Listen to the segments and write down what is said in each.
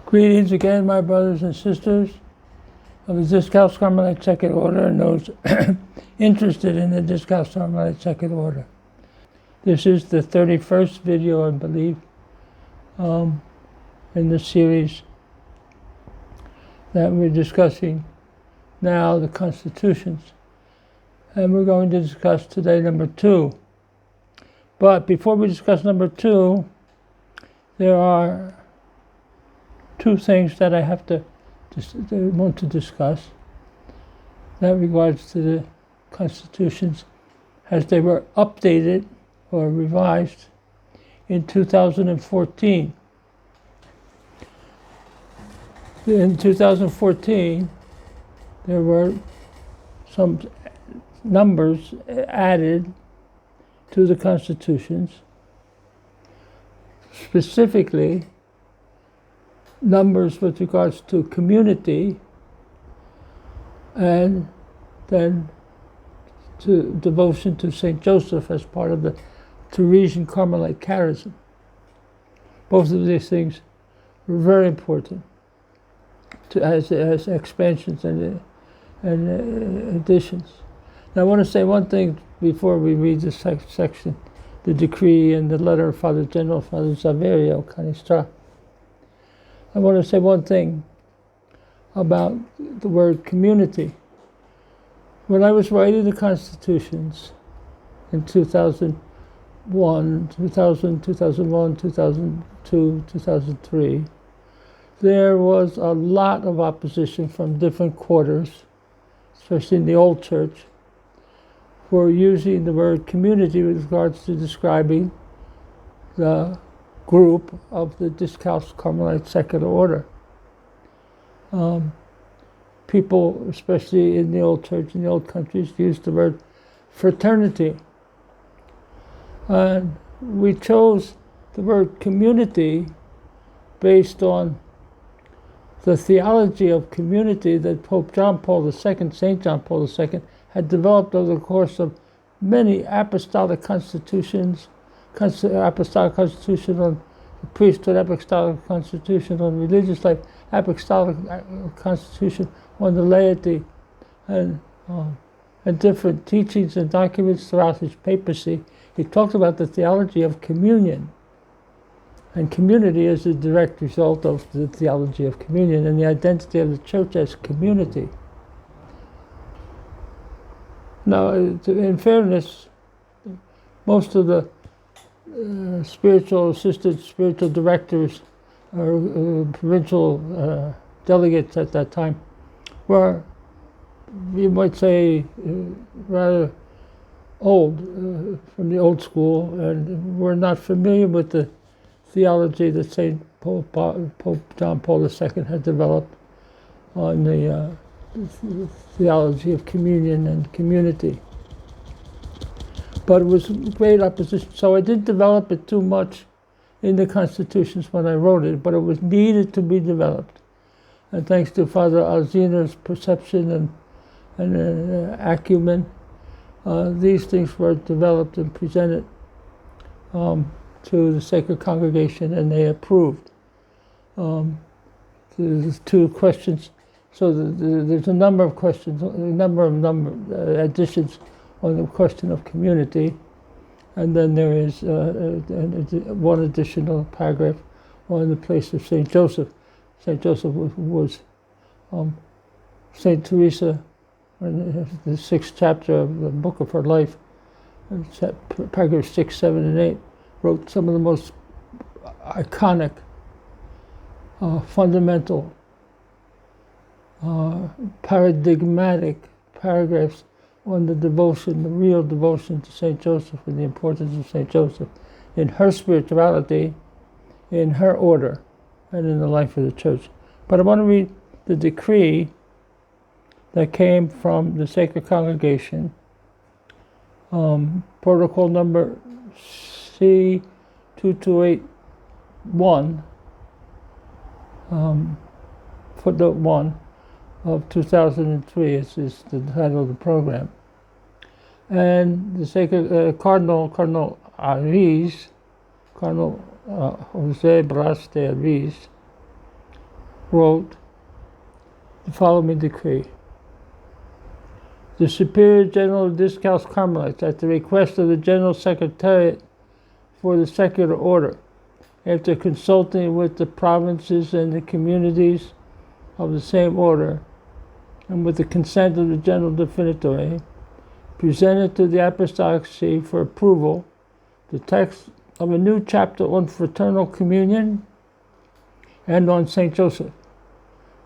Greetings again, my brothers and sisters of the Discalced Carmelite Second Order and those interested in the Discalced Carmelite Second Order. This is the 31st video, I believe, in the series that we're discussing now, the constitutions. And we're going to discuss today number 2. But before we discuss number 2, there are two things that I want to discuss that regards to the constitutions as they were updated or revised in 2014. In 2014, there were some numbers added to the constitutions, specifically numbers with regards to community and then to devotion to St. Joseph as part of the Teresian Carmelite charism. Both of these things were very important as expansions and additions. Now I want to say one thing before we read this section, the decree and the letter of Father General, Father Saverio Canistra. I want to say one thing about the word community. When I was writing the constitutions in 2001, 2002, 2003, there was a lot of opposition from different quarters, especially in the old church, for using the word community with regards to describing the group of the Discalced Carmelite Second Order. People, especially in the old church, in the old countries, used the word fraternity. And we chose the word community based on the theology of community that Pope John Paul II, St. John Paul II, had developed over the course of many apostolic constitutions, apostolic constitution on the priesthood, apostolic constitution on religious life, apostolic constitution on the laity, and different teachings and documents throughout his papacy. He talked about the theology of communion. And community is a direct result of the theology of communion and the identity of the church as community. Now, in fairness, most of the spiritual assistants, spiritual directors, or provincial delegates at that time were, you might say, rather old, from the old school, and were not familiar with the theology that Pope John Paul II had developed on the theology of communion and community. But it was great opposition, so I didn't develop it too much in the constitutions when I wrote it, but it was needed to be developed. And thanks to Father Alzina's perception and acumen, these things were developed and presented to the Sacred Congregation, and they approved. There's two questions, so there's a number of questions, a number of additions on the question of community, and then there is one additional paragraph on the place of St. Joseph. St. Joseph was St. Teresa, in the 6th chapter of the book of her life, paragraphs 6, 7, and 8, wrote some of the most iconic, fundamental, paradigmatic paragraphs on the devotion, the real devotion to St. Joseph and the importance of St. Joseph in her spirituality, in her order, and in the life of the church. But I want to read the decree that came from the Sacred Congregation, protocol number C2281, footnote 1 of 2003 is the title of the program. And the Sacred Cardinal Ariz, Cardinal Jose Bras de Ariz, wrote the following decree. The Superior General of Discalced Carmelites, at the request of the General Secretariat for the Secular Order, after consulting with the provinces and the communities of the same order, and with the consent of the General Definitory, presented to the Apostolic See for approval the text of a new chapter on fraternal communion and on St. Joseph,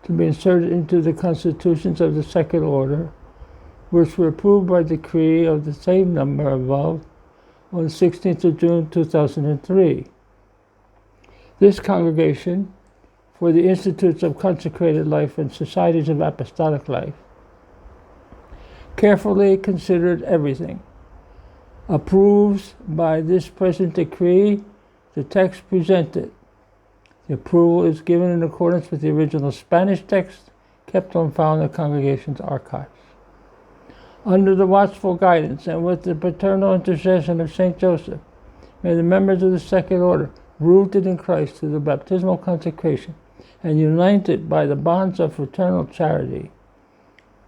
to be inserted into the constitutions of the Secular Order, which were approved by decree of the same number above on the 16th of June 2003. This congregation, for the Institutes of Consecrated Life and Societies of Apostolic Life, carefully considered everything, approves by this present decree the text presented. The approval is given in accordance with the original Spanish text kept on file in the congregation's archives. Under the watchful guidance and with the paternal intercession of St. Joseph, may the members of the Secular Order, rooted in Christ through the baptismal consecration and united by the bonds of fraternal charity,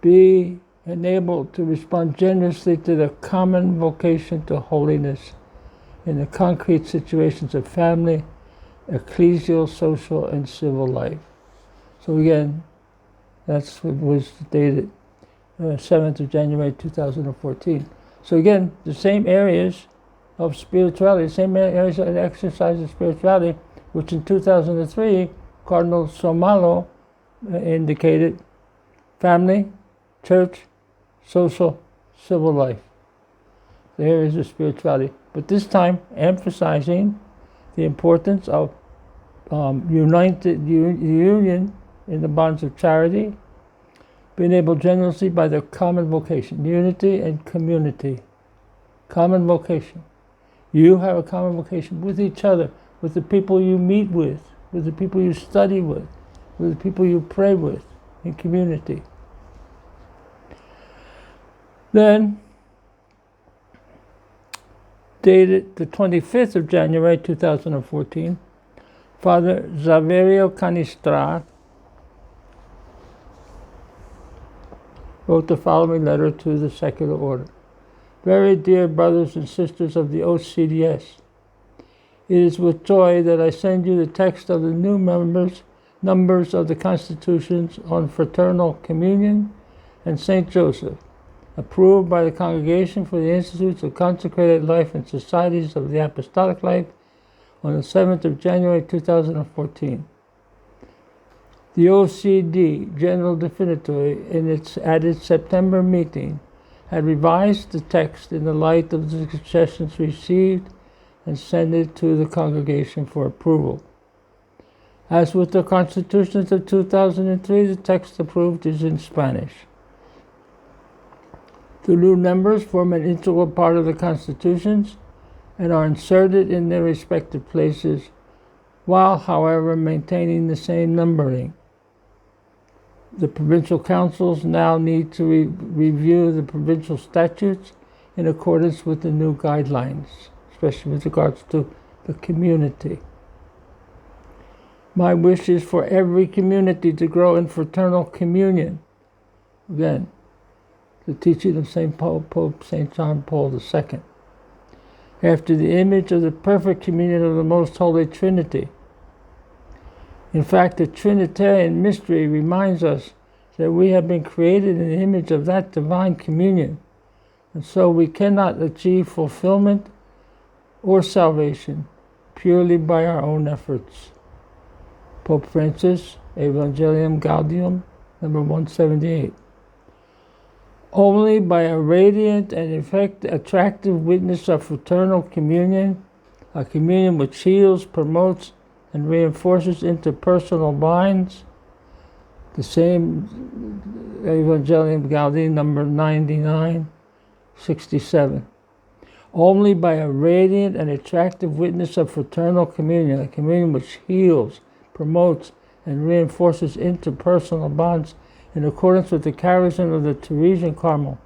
be enabled to respond generously to the common vocation to holiness in the concrete situations of family, ecclesial, social, and civil life. So again, that's what was dated 7th of January 2014. So again, the same areas of spirituality, same areas of exercise of spirituality, which in 2003, Cardinal Somalo indicated: family, church, social, civil life. The areas of spirituality. But this time, emphasizing the importance of union in the bonds of charity, being able generously by the common vocation, unity and community. Common vocation. You have a common vocation with each other, with the people you meet with the people you study with the people you pray with in community. Then, dated the 25th of January 2014, Father Xaverio Canistra wrote the following letter to the Secular Order. Very dear brothers and sisters of the OCDS, it is with joy that I send you the text of the new numbers of the constitutions on fraternal communion and St. Joseph, approved by the Congregation for the Institutes of Consecrated Life and Societies of the Apostolic Life on the 7th of January 2014. The OCD General Definitory at its September meeting had revised the text in the light of the suggestions received and sent it to the congregation for approval. As with the constitutions of 2003, the text approved is in Spanish. The new numbers form an integral part of the constitutions and are inserted in their respective places, while, however, maintaining the same numbering. The provincial councils now need to review the provincial statutes in accordance with the new guidelines, especially with regards to the community. My wish is for every community to grow in fraternal communion. Again, the teaching of Pope St. John Paul II. After the image of the perfect communion of the Most Holy Trinity. In fact, the Trinitarian mystery reminds us that we have been created in the image of that divine communion, and so we cannot achieve fulfillment or salvation purely by our own efforts. Pope Francis, Evangelium Gaudium, number 178. Only by a radiant and attractive witness of fraternal communion, a communion which heals, promotes, and reinforces interpersonal bonds, the same Evangelium Gaudium, number 9967. Only by a radiant and attractive witness of fraternal communion, a communion which heals, promotes, and reinforces interpersonal bonds in accordance with the charism of the Teresa Carmel,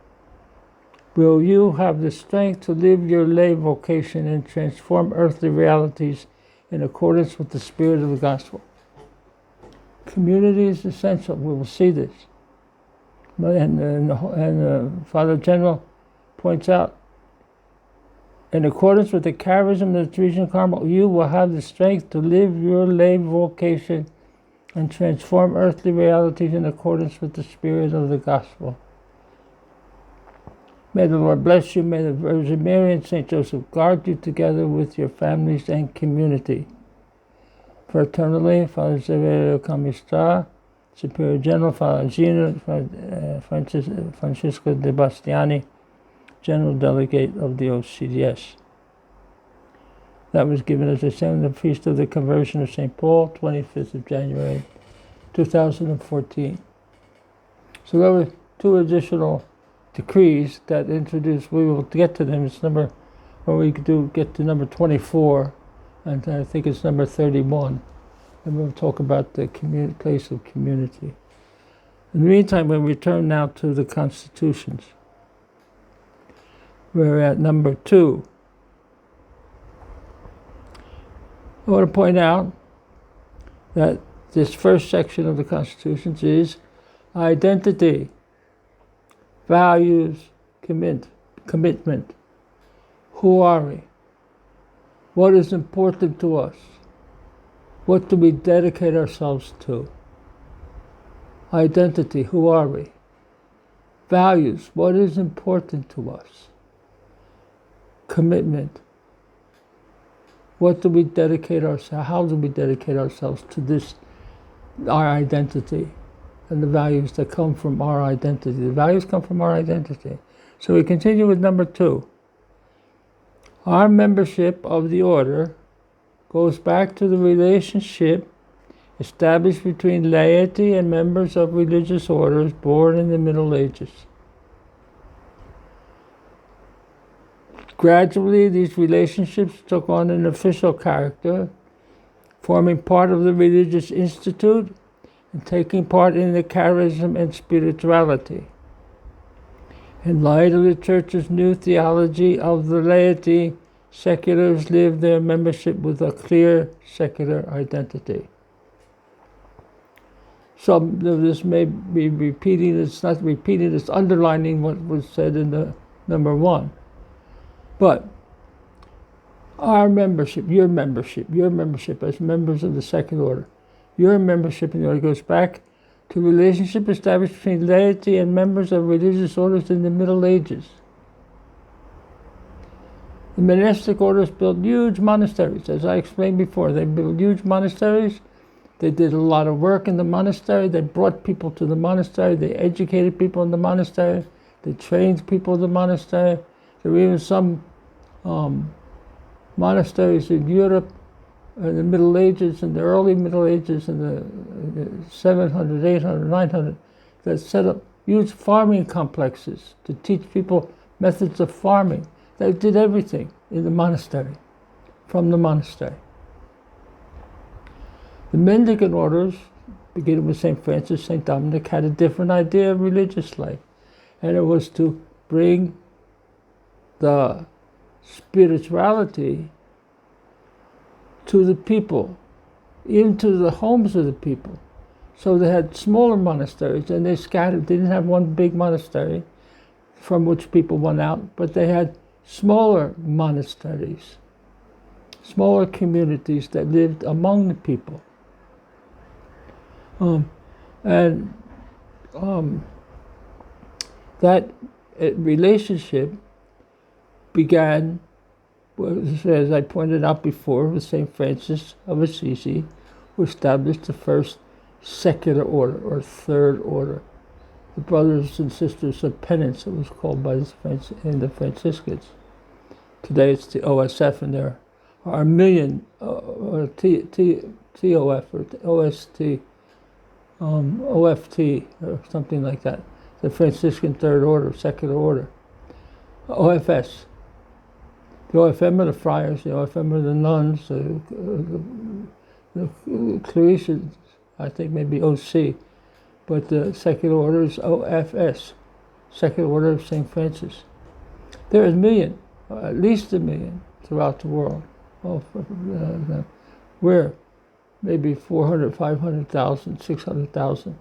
will you have the strength to live your lay vocation and transform earthly realities in accordance with the spirit of the gospel. Community is essential. We will see this. And Father General points out, in accordance with the charism of the Teresa Carmel, you will have the strength to live your lay vocation and transform earthly realities in accordance with the spirit of the gospel. May the Lord bless you. May the Virgin Mary and Saint Joseph guard you together with your families and community. Fraternally, Father Severo Camista, Superior General, Father Gino Francisco de Bastiani, General Delegate of the OCDS. That was given, as I said, on the Feast of the Conversion of St. Paul, 25th of January, 2014. So there were two additional decrees that introduced, we will get to them, get to number 24, and I think it's number 31, and we'll talk about the place of community. In the meantime, we return now to the constitutions. We're at number 2. I want to point out that this first section of the constitutions is identity, values, commitment. Who are we? What is important to us? What do we dedicate ourselves to? Identity, who are we? Values, what is important to us? Commitment. What do we dedicate ourselves? How do we dedicate ourselves to this, our identity, and the values that come from our identity? The values come from our identity. So we continue with number 2. Our membership of the order goes back to the relationship established between laity and members of religious orders born in the Middle Ages. Gradually, these relationships took on an official character, forming part of the religious institute and taking part in the charism and spirituality. In light of the Church's new theology of the laity, seculars lived their membership with a clear secular identity. Some of this may be repeating, it's not repeating, it's underlining what was said in the number 1. But our membership, your membership as members of the Second Order, your membership in the order goes back to relationship established between laity and members of religious orders in the Middle Ages. The monastic orders built huge monasteries, as I explained before. They built huge monasteries. They did a lot of work in the monastery. They brought people to the monastery. They educated people in the monastery. They trained people in the monastery. There were even some monasteries in Europe in the Middle Ages, in the early Middle Ages, in the 700, 800, 900, that set up huge farming complexes to teach people methods of farming. They did everything in the monastery, from the monastery. The mendicant orders, beginning with St. Francis, St. Dominic, had a different idea of religious life, and it was to bring the spirituality to the people, into the homes of the people. So they had smaller monasteries, and they scattered. They didn't have one big monastery from which people went out, but they had smaller monasteries, smaller communities that lived among the people. That relationship began, as I pointed out before, with St. Francis of Assisi, who established the first secular order, or third order. The Brothers and Sisters of Penance, it was called by the Franciscans. Today it's the OSF, and there are a million, or TOF, or OST, OFT, or something like that. The Franciscan Third Order, Secular Order. OFS. The OFM are the friars, the OFM are the nuns, the Claretians, I think maybe OC, but the secular order is OFS, Secular Order of St. Francis. There is a million, at least a million, throughout the world. Where maybe 400, 500,000, 600,000.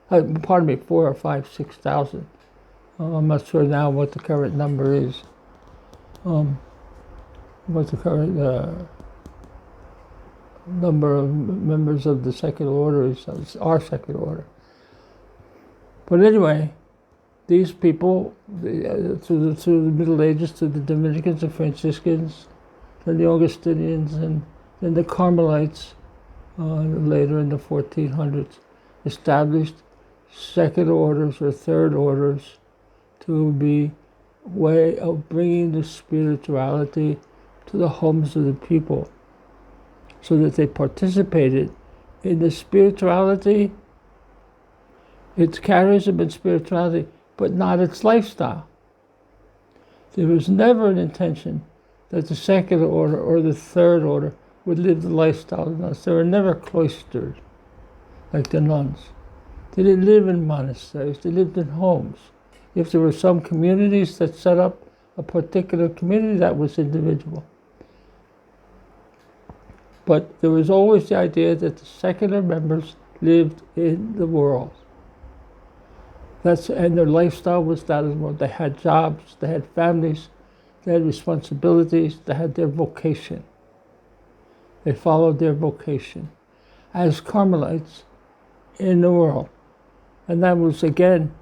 Pardon me, 4 or 5, 6,000. I'm not sure now what the current number is. What the current number of members of the secular order is, our secular order. But anyway, these people, through the Middle Ages, to the Dominicans and Franciscans, then the Augustinians, and then the Carmelites, later in the 1400s, established secular orders or third orders to be a way of bringing the spirituality to the homes of the people, so that they participated in the spirituality, its charism and spirituality, but not its lifestyle. There was never an intention that the secular order or the third order would live the lifestyle of nuns. They were never cloistered like the nuns. They didn't live in monasteries, they lived in homes. If there were some communities that set up a particular community, that was individual. But there was always the idea that the secular members lived in the world. And their lifestyle was that as well. They had jobs, they had families, they had responsibilities, they had their vocation. They followed their vocation as Carmelites in the world. And that was again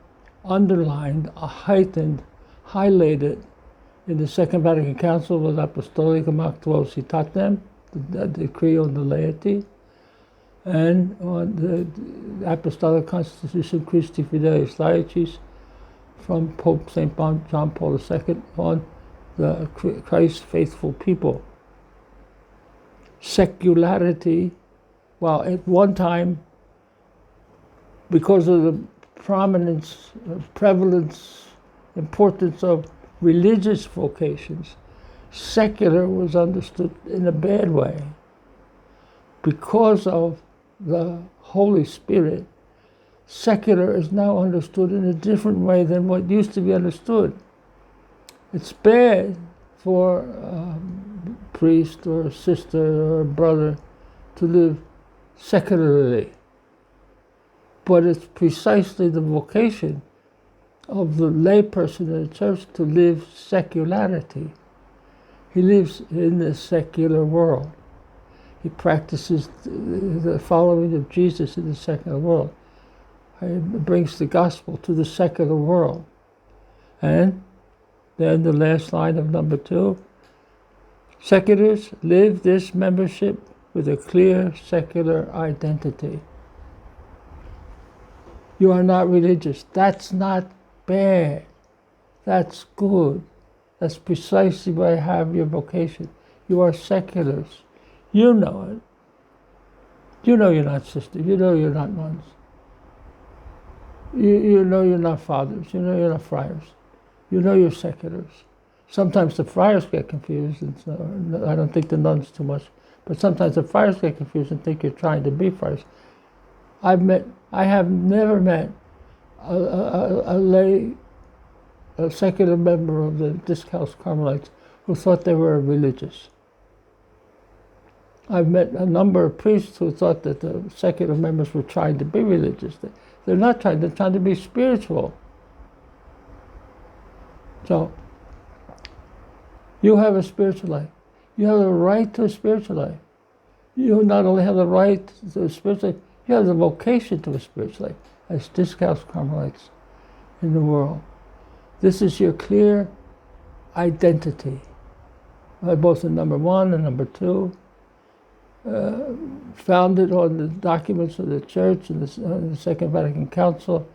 underlined, heightened, highlighted in the Second Vatican Council with Apostolica Actuositatem, the decree on the laity, and on the Apostolic Constitution Christi Fidelis Laicis from Pope St. John Paul II on the Christ faithful people. Secularity, while at one time, because of the prominence, prevalence, importance of religious vocations, secular was understood in a bad way. Because of the Holy Spirit, secular is now understood in a different way than what used to be understood. It's bad for a priest or a sister or a brother to live secularly. But it's precisely the vocation of the layperson in the church to live secularity. He lives in the secular world. He practices the following of Jesus in the secular world. He brings the gospel to the secular world. And then the last line of number 2, seculars live this membership with a clear secular identity. You are not religious. That's not bad. That's good. That's precisely why you have your vocation. You are seculars. You know it. You know you're not sisters. You know you're not nuns. You know you're not fathers. You know you're not friars. You know you're seculars. Sometimes the friars get confused, and so, I don't think the nuns too much, but sometimes the friars get confused and think you're trying to be friars. I have never met a secular member of the Discalced Carmelites who thought they were religious. I've met a number of priests who thought that the secular members were trying to be religious. They're not trying, they're trying to be spiritual. So, you have a spiritual life. You have the right to a spiritual life. You not only have the right to a spiritual life, you have the vocation to a spiritual life as Discalced Carmelites in the world. This is your clear identity, both in number 1 and number 2, founded on the documents of the Church and the Second Vatican Council,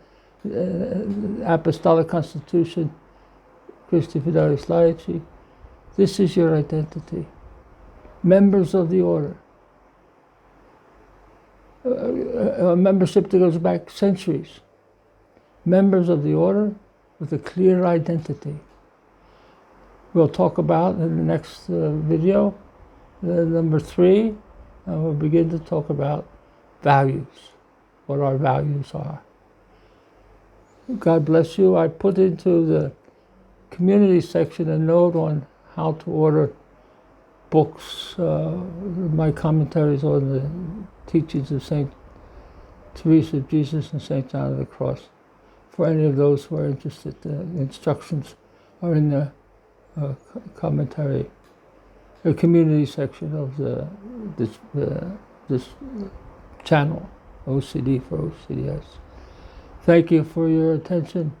Apostolic Constitution, Christi Fidelis Laici. This is your identity. Members of the order. A membership that goes back centuries. Members of the order with a clear identity. We'll talk about in the next video, number 3, and we'll begin to talk about values, what our values are. God bless you. I put into the community section a note on how to order books, my commentaries on the teachings of Saint Teresa of Jesus and Saint John of the Cross. For any of those who are interested, the instructions are in the commentary, the community section of this channel, OCD for OCDS. Thank you for your attention.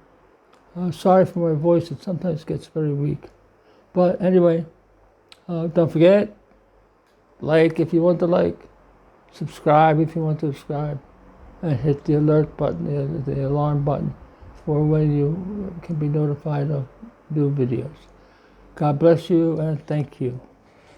Sorry for my voice, it sometimes gets very weak. But anyway, don't forget, like if you want to like, subscribe if you want to subscribe, and hit the alert button, the alarm button, for when you can be notified of new videos. God bless you and thank you.